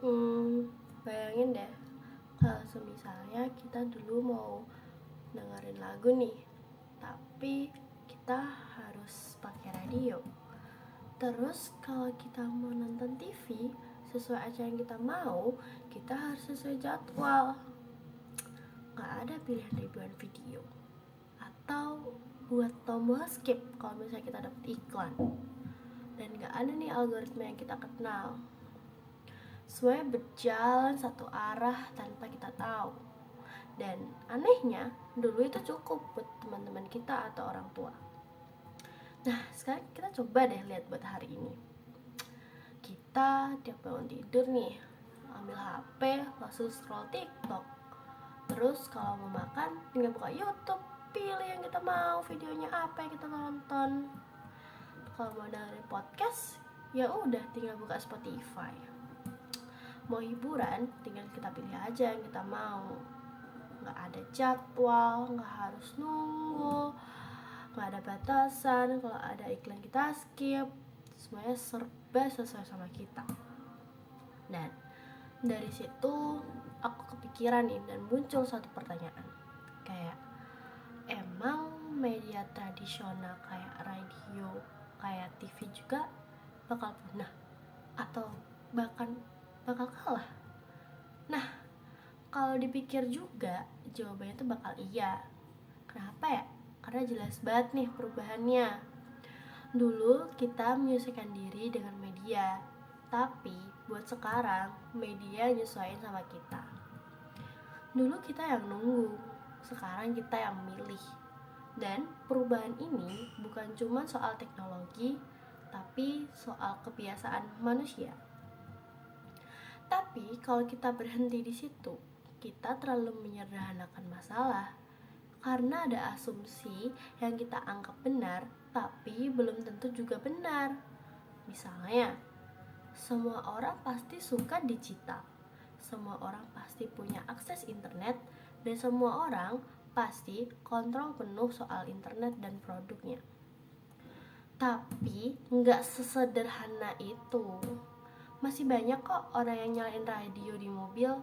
Hmm, Bayangin deh, kalau misalnya kita dulu mau dengerin lagu nih, tapi kita harus pakai radio. Terus kalau kita mau nonton TV sesuai acara yang kita mau, kita harus sesuai jadwal. Gak ada pilihan ribuan video. Atau buat tombol skip kalau misalnya kita dapet iklan. Dan gak ada nih algoritma yang kita kenal. Semuanya berjalan satu arah tanpa kita tahu. Dan anehnya, dulu itu cukup buat teman-teman kita atau orang tua. Nah, sekarang kita coba deh lihat buat hari ini. Kita tiap bangun tidur nih, ambil HP, langsung scroll TikTok. Terus kalau mau makan, tinggal buka YouTube, pilih yang kita mau, videonya apa yang kita nonton. Kalau mau dengerin podcast, ya udah tinggal buka Spotify. Mau hiburan, tinggal kita pilih aja yang kita mau. Nggak ada jadwal, nggak harus nunggu, nggak ada batasan. Kalau ada iklan kita skip. Semuanya serba sesuai sama kita. Dan dari situ aku kepikiran nih dan muncul satu pertanyaan. Kayak, emang media tradisional kayak radio, kayak TV juga bakal punah? Atau bahkan bakal kalah? Nah, kalau dipikir juga, jawabannya tuh bakal iya. Kenapa ya? Karena jelas banget nih perubahannya. Dulu kita menyesuaikan diri dengan media, tapi buat sekarang media nyesuaiin sama kita. Dulu kita yang nunggu, sekarang kita yang milih. Dan perubahan ini bukan cuma soal teknologi, tapi soal kebiasaan manusia. Tapi kalau kita berhenti di situ, kita terlalu menyederhanakan masalah. Karena ada asumsi yang kita anggap benar, tapi belum tentu juga benar. Misalnya, semua orang pasti suka digital. Semua orang pasti punya akses internet, dan semua orang pasti kontrol penuh soal internet dan produknya. Tapi nggak sesederhana itu. Masih banyak kok orang yang nyalain radio di mobil,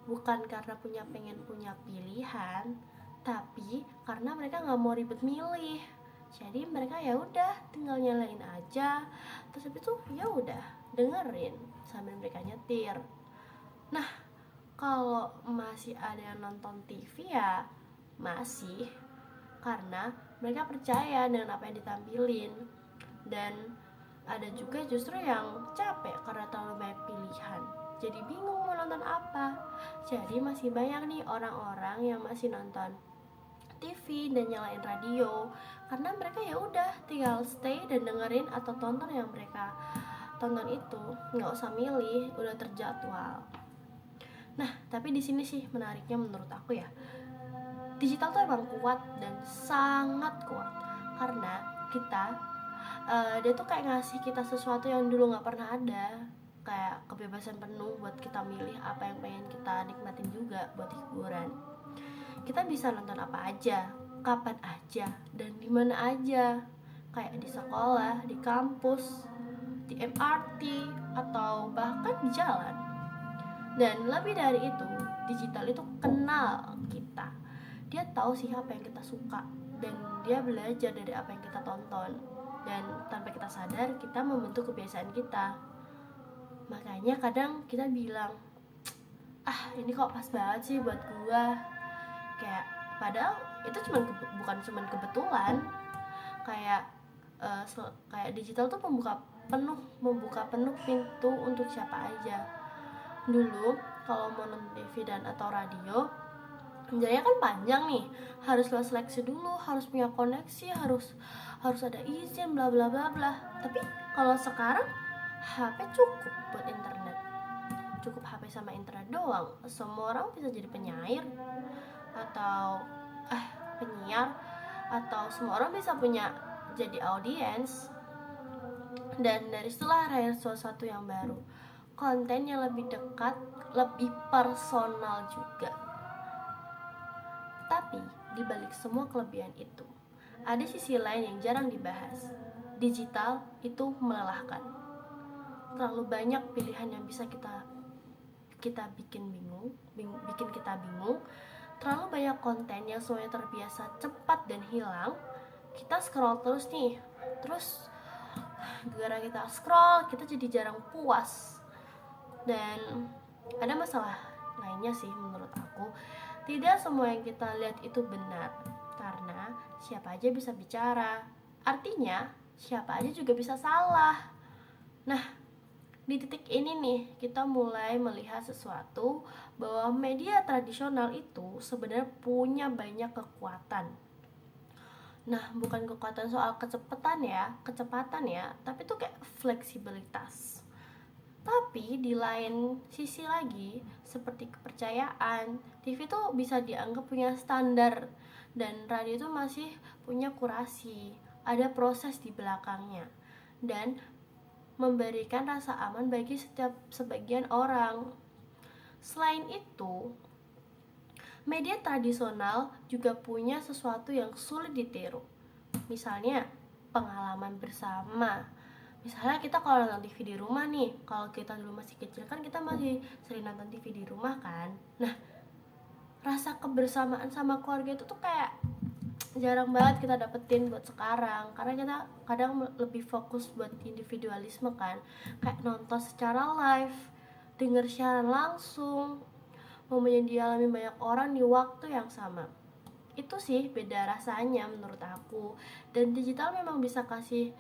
bukan karena pengen punya pilihan, tapi karena mereka nggak mau ribet milih. Jadi mereka ya udah tinggal nyalain aja, terus habis itu ya udah dengerin sambil mereka nyetir. Nah, kalau masih ada yang nonton TV ya masih, karena mereka percaya dengan apa yang ditampilin. Dan ada juga justru yang capek karena terlalu banyak pilihan, jadi bingung mau nonton apa. Jadi masih banyak nih orang-orang yang masih nonton TV dan nyalain radio karena mereka ya udah tinggal stay dan dengerin atau tonton yang mereka tonton itu, nggak usah milih, udah terjadwal. Nah, tapi di sini sih menariknya menurut aku ya, digital tuh emang kuat dan sangat kuat karena dia tuh kayak ngasih kita sesuatu yang dulu nggak pernah ada, kayak kebebasan penuh buat kita milih apa yang pengen kita nikmatin juga buat hiburan. Kita bisa nonton apa aja, kapan aja, dan di mana aja, kayak di sekolah, di kampus, di MRT, atau bahkan di jalan. Dan lebih dari itu, digital itu kenal kita. Dia tahu sih apa yang kita suka, dan dia belajar dari apa yang kita tonton. Dan tanpa kita sadar, kita membentuk kebiasaan kita. Makanya kadang kita bilang, ah ini kok pas banget sih buat gua. Kayak padahal itu bukan cuma kebetulan. Kayak kayak digital tuh membuka penuh pintu untuk siapa aja. Dulu kalau mau nonton TV dan atau radio, jalannya kan panjang nih, harus lewat seleksi dulu, harus punya koneksi, harus ada izin, bla bla bla bla. Tapi kalau sekarang HP cukup buat internet, cukup HP sama internet doang, semua orang bisa jadi penyair atau penyiar, atau semua orang bisa punya jadi audiens. Dan dari situlah lahir sesuatu yang baru, konten yang lebih dekat, lebih personal juga. Tapi di balik semua kelebihan itu, ada sisi lain yang jarang dibahas. Digital itu melelahkan. Terlalu banyak pilihan yang bisa kita bikin kita bingung. Terlalu banyak konten yang semuanya terbiasa cepat dan hilang. Kita scroll terus nih, terus gara-gara kita scroll kita jadi jarang puas. Dan ada masalah lainnya sih menurut aku, tidak semua yang kita lihat itu benar, karena siapa aja bisa bicara, artinya siapa aja juga bisa salah. Nah, di titik ini nih kita mulai melihat sesuatu, bahwa media tradisional itu sebenarnya punya banyak kekuatan. Nah, bukan kekuatan soal kecepatan ya, tapi itu kayak fleksibilitas. Tapi di lain sisi lagi, seperti kepercayaan, TV tuh bisa dianggap punya standar, dan radio itu masih punya kurasi, ada proses di belakangnya, dan memberikan rasa aman bagi sebagian orang. Selain itu, media tradisional juga punya sesuatu yang sulit ditiru. Misalnya, pengalaman bersama. Misalnya kita kalau nonton TV di rumah nih, kalau kita dulu masih kecil kan kita masih sering nonton TV di rumah kan. Nah, rasa kebersamaan sama keluarga itu tuh kayak jarang banget kita dapetin buat sekarang, karena kita kadang lebih fokus buat individualisme kan, kayak nonton secara live, denger siaran langsung, momen yang dialami banyak orang di waktu yang sama. Itu sih beda rasanya menurut aku. Dan digital memang bisa kasih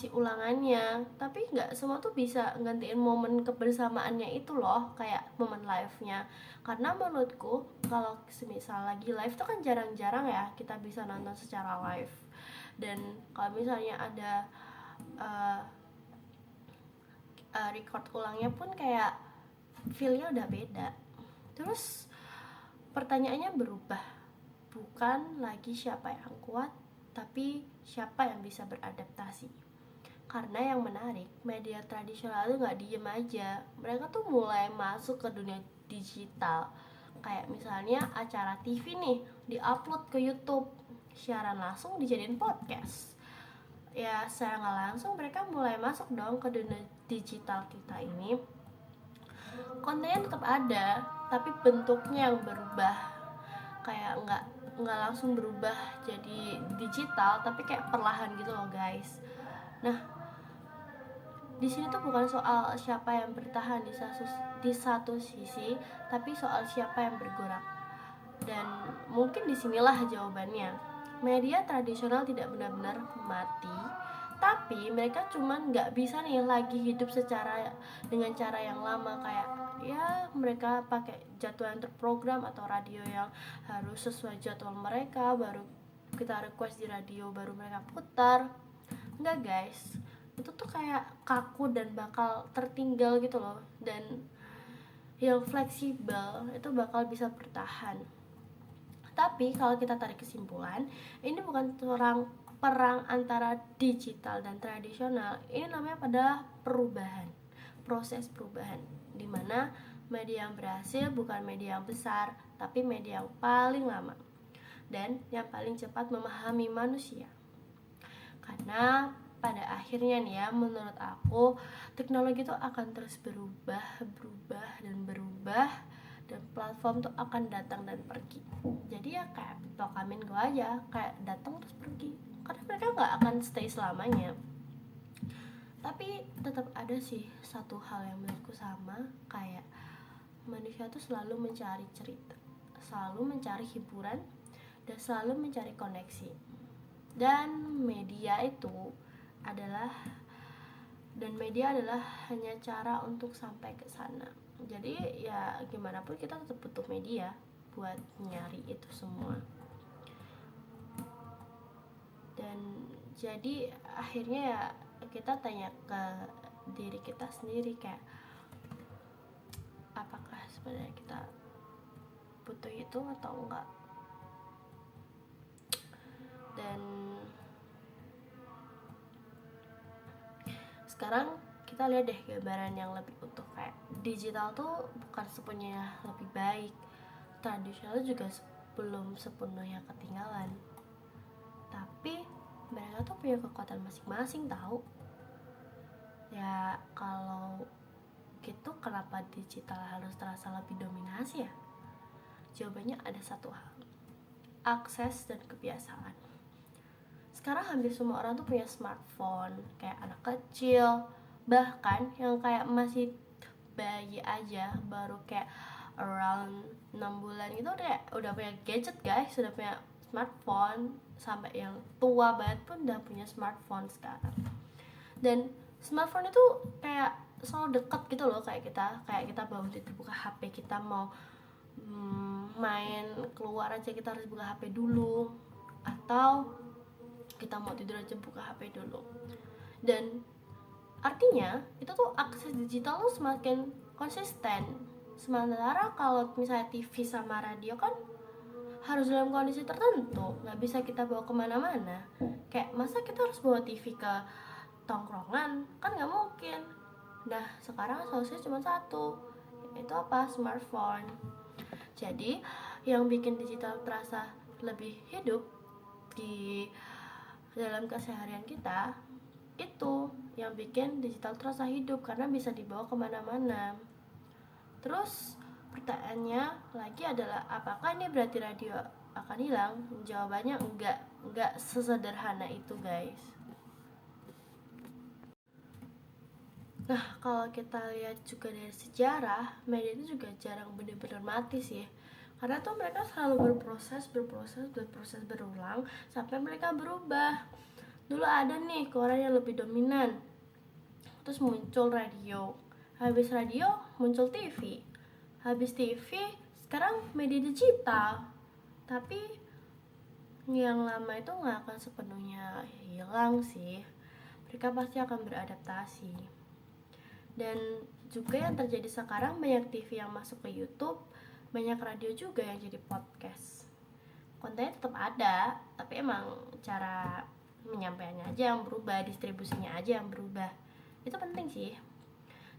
ulangannya, tapi nggak semua tuh bisa gantiin momen kebersamaannya itu loh, kayak momen live-nya. Karena menurutku kalau semisal lagi live tuh kan jarang-jarang ya kita bisa nonton secara live. Dan kalau misalnya ada record ulangnya pun kayak feel-nya udah beda. Terus pertanyaannya berubah, bukan lagi siapa yang kuat, tapi siapa yang bisa beradaptasi. Karena yang menarik, media tradisional itu gak diem aja, mereka tuh mulai masuk ke dunia digital. Kayak misalnya acara TV nih diupload ke YouTube, siaran langsung dijadiin podcast. Ya secara gak langsung mereka mulai masuk dong ke dunia digital kita ini. Kontennya tetap ada, tapi bentuknya yang berubah. Kayak nggak langsung berubah jadi digital, tapi kayak perlahan gitu loh guys. Nah, di sini tuh bukan soal siapa yang bertahan di satu sisi, tapi soal siapa yang bergerak. Dan mungkin disinilah jawabannya. Media tradisional tidak benar-benar mati, tapi mereka cuman nggak bisa nih lagi hidup dengan cara yang lama, kayak ya mereka pakai jadwal yang terprogram atau radio yang harus sesuai jadwal mereka, baru kita request di radio baru mereka putar. Enggak guys, itu tuh kayak kaku dan bakal tertinggal gitu loh. Dan yang fleksibel itu bakal bisa bertahan. Tapi kalau kita tarik kesimpulan, ini bukan perang antara digital dan tradisional. Ini namanya pada proses perubahan, dimana media yang berhasil bukan media yang besar, tapi media yang paling lama dan yang paling cepat memahami manusia. Karena pada akhirnya nih ya, menurut aku teknologi itu akan terus berubah dan platform tuh akan datang dan pergi. Jadi ya kayak Pokemon Go aja, kayak datang terus pergi, karena mereka nggak akan stay selamanya. Tapi tetap ada sih satu hal yang menurutku sama, kayak manusia tuh selalu mencari cerita, selalu mencari hiburan, dan selalu mencari koneksi. Dan media adalah hanya cara untuk sampai ke sana. Jadi ya gimana pun kita tetap butuh media buat nyari itu semua. Dan jadi akhirnya ya kita tanya ke diri kita sendiri, kayak apakah sebenarnya kita butuh itu atau enggak. Dan sekarang kita lihat deh gambaran yang lebih utuh, kayak digital tuh bukan sepenuhnya lebih baik, tradisional juga belum sepenuhnya ketinggalan, tapi mereka tuh punya kekuatan masing-masing tahu. Ya kalau gitu, kenapa digital harus terasa lebih dominasi ya? Jawabannya ada satu hal, akses dan kebiasaan. Sekarang hampir semua orang tuh punya smartphone, kayak anak kecil, bahkan yang kayak masih bayi aja, baru kayak around 6 bulan itu udah punya gadget guys, sudah punya smartphone. Sampai yang tua banget pun udah punya smartphone sekarang. Dan smartphone itu kayak selalu dekat gitu loh, kayak kita bawa buka HP, kita mau main keluar aja kita harus buka HP dulu, atau kita mau tidur aja buka HP dulu. Dan artinya itu tuh akses digital tuh semakin konsisten. Sementara kalau misalnya TV sama radio kan harus dalam kondisi tertentu, nggak bisa kita bawa kemana-mana. Kayak masa kita harus bawa TV ke tongkrongan, kan nggak mungkin. Nah sekarang solusinya cuma satu, itu apa? Smartphone. Jadi yang bikin digital terasa lebih hidup di dalam keseharian kita, itu yang bikin digital terasa hidup karena bisa dibawa kemana-mana. Terus pertanyaannya lagi adalah, apakah ini berarti radio akan hilang? Jawabannya enggak sesederhana itu guys. Nah kalau kita lihat juga dari sejarah, media itu juga jarang benar-benar mati sih, karena tuh mereka selalu berproses berulang sampai mereka berubah. Dulu ada nih koran yang lebih dominan, terus muncul radio, habis radio muncul TV, habis TV sekarang media digital. Tapi yang lama itu nggak akan sepenuhnya hilang sih, mereka pasti akan beradaptasi. Dan juga yang terjadi sekarang, banyak TV yang masuk ke YouTube, banyak radio juga yang jadi podcast. Kontennya tetap ada, tapi emang cara menyampaikannya aja yang berubah, distribusinya aja yang berubah. Itu penting sih.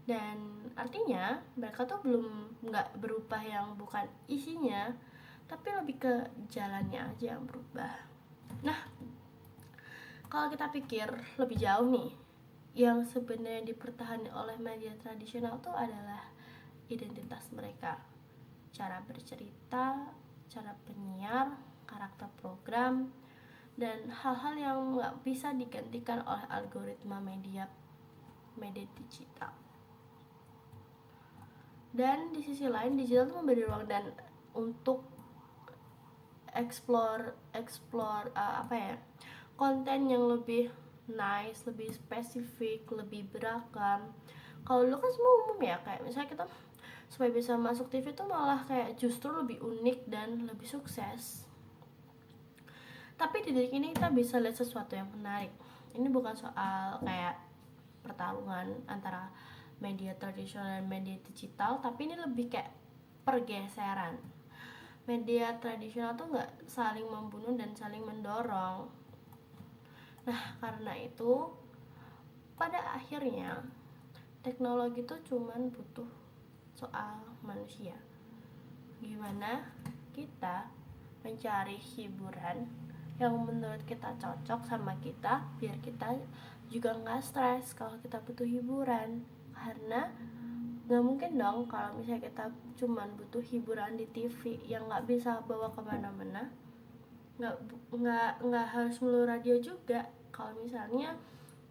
Dan artinya mereka tuh nggak berubah yang bukan isinya, tapi lebih ke jalannya aja yang berubah. Nah kalau kita pikir lebih jauh nih, yang sebenarnya dipertahankan oleh media tradisional tuh adalah identitas mereka, cara bercerita, cara penyiar, karakter program, dan hal-hal yang nggak bisa digantikan oleh algoritma media digital. Dan di sisi lain, digital tuh memberi ruang dan untuk explore konten yang lebih nice, lebih spesifik, lebih beragam. Kalau dulu kan semua umum ya, kayak misalnya kita supaya bisa masuk TV tuh malah kayak justru lebih unik dan lebih sukses. Tapi di detik ini kita bisa lihat sesuatu yang menarik. Ini bukan soal kayak pertarungan antara media tradisional dan media digital, tapi ini lebih kayak pergeseran. Media tradisional tuh nggak saling membunuh dan saling mendorong. Nah karena itu pada akhirnya teknologi tuh cuman butuh soal manusia, gimana kita mencari hiburan yang menurut kita cocok sama kita, biar kita juga nggak stres kalau kita butuh hiburan. Karena nggak mungkin dong kalau misalnya kita cuman butuh hiburan di TV yang nggak bisa bawa kemana-mana. Nggak harus melulu radio juga. Kalau misalnya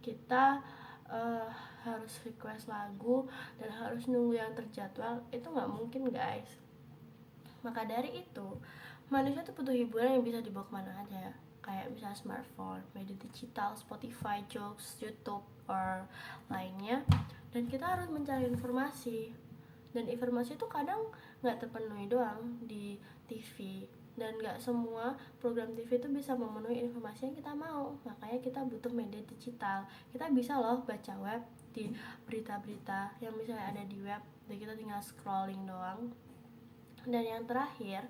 kita harus request lagu dan harus nunggu yang terjadwal, itu nggak mungkin guys. Maka dari itu manusia tuh butuh hiburan yang bisa dibawa kemana aja, kayak misalnya smartphone, media digital, Spotify, Joox, YouTube, or lainnya. Dan kita harus mencari informasi, dan informasi itu kadang nggak terpenuhi doang di TV, dan nggak semua program TV itu bisa memenuhi informasi yang kita mau. Makanya kita butuh media digital. Kita bisa loh baca web di berita-berita yang misalnya ada di web, dan kita tinggal scrolling doang. Dan yang terakhir,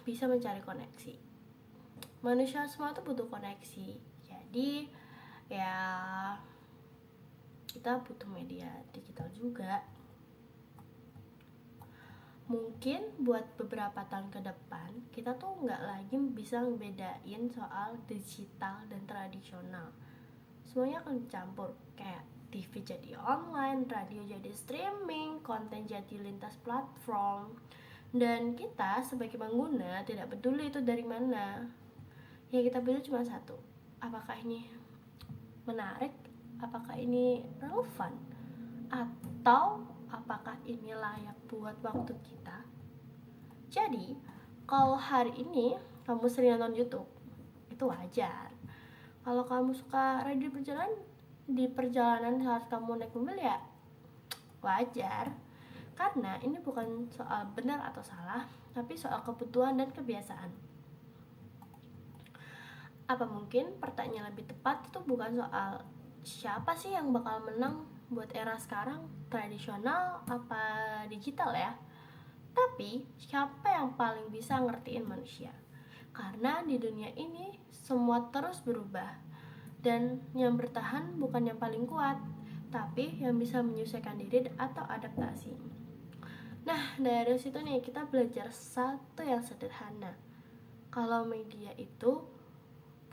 bisa mencari koneksi. Manusia semua tuh butuh koneksi. Jadi ya kita butuh media digital juga. Mungkin buat beberapa tahun ke depan kita tuh nggak lagi bisa ngebedain soal digital dan tradisional. Semuanya akan dicampur, kayak TV jadi online, radio jadi streaming, konten jadi lintas platform. Dan kita sebagai pengguna tidak peduli itu dari mana. Yang kita pilih cuma satu. Apakah ini menarik? Apakah ini relevan? Atau apakah ini layak buat waktu kita? Jadi, kalau hari ini kamu sering nonton YouTube, itu wajar. Kalau kamu suka radio di perjalanan saat kamu naik mobil, ya wajar. Karena ini bukan soal benar atau salah, tapi soal kebutuhan dan kebiasaan. Apa mungkin pertanyaan lebih tepat itu bukan soal siapa sih yang bakal menang buat era sekarang, tradisional apa digital ya? Tapi siapa yang paling bisa ngertiin manusia? Karena di dunia ini semua terus berubah. Dan yang bertahan bukan yang paling kuat, tapi yang bisa menyesuaikan diri atau adaptasi. Nah, dari situ nih kita belajar satu yang sederhana. Kalau media itu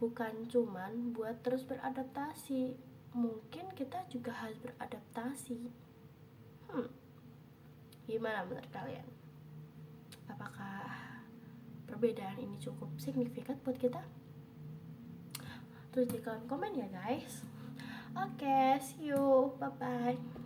bukan cuman buat terus beradaptasi, mungkin kita juga harus beradaptasi. Gimana menurut kalian? Apakah perbedaan ini cukup signifikan buat kita? Tulis di kolom komen ya guys. Oke, see you, bye bye.